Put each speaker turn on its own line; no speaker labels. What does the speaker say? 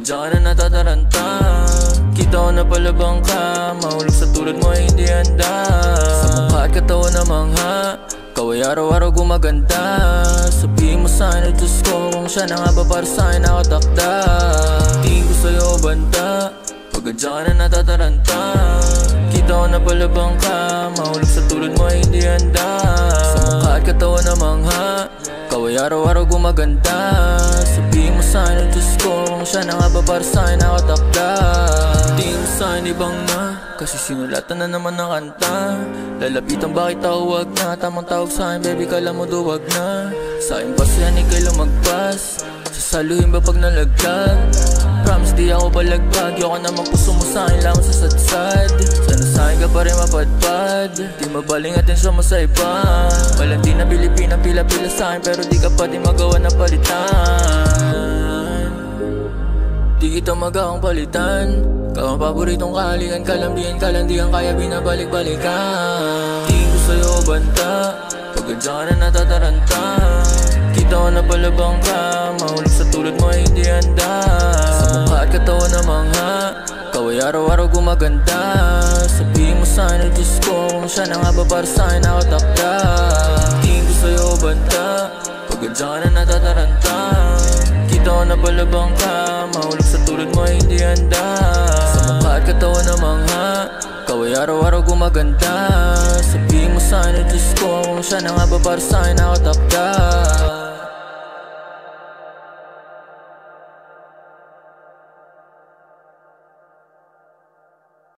Diyan ka na natataranta. Kita ko na palabang ka, mahulog sa tulad mo ay hindi handa. Sa mukha at katawan na mangha, ikaw ay araw-araw gumaganda. Sabihin mo sa'kin, Diyos ko, kung siya na nga ba para sa'kin nakatakda. Tingin ko sa'yo banta, pagka diyan ka na natataranta. Kita ko na palabang ka, mahulog sa tulad mo ay hindi handa. Sa mukha at katawan na mangha, ikaw ay araw-araw gumaganda. Sabihin mo sa'kin, Diyos ko, kung siya na nga ba para sa'kin nakatakda. Tingin mo sa'kin ibang na, kasi sinulatan na naman ng kanta. Lalapitan bakit tawag na, tamang tawag sa'kin baby kala mo duwag na. Sa'kin ba siya ni kay lumagpas, sasaluhin ba pag nalaglag? Promise di ako balagpag, yoko naman puso mo sa'kin lamang sa sadsad. Sana sa'kin ka pa rin mapadpad, di mabaling atensyon mo sa iba. Malandi na Pilipina, pila-pila sa'kin pero di ka pa di magawa na palitan. Di kita magawang palitan, ikaw ang paboritong kahalikan, kalambihan, kalandigan, kaya binabalik-balikan. Tingin ko sa'yo banta, pagka diyan ka na natataranta. Kita ko na palabang ka, mahulog sa tulad mo ay hindi handa. Sa mukha at katawan na mangha, ikaw ay araw-araw gumaganda. Sabihin mo sa'kin, Diyos ko, kung siya na nga ba para sa'kin nakatakda. Tingin ko sa'yo banta, pagka diyan ka na natataranta. Kita ko na palabang ka, mahulog sa tulad mo ay hindi handa. Sa mukha at katawan na mangha, ikaw ay araw-araw gumaganda. Sabihin mo sa'kin, Diyos ko, kung siya na nga ba para sa'kin nakatakda.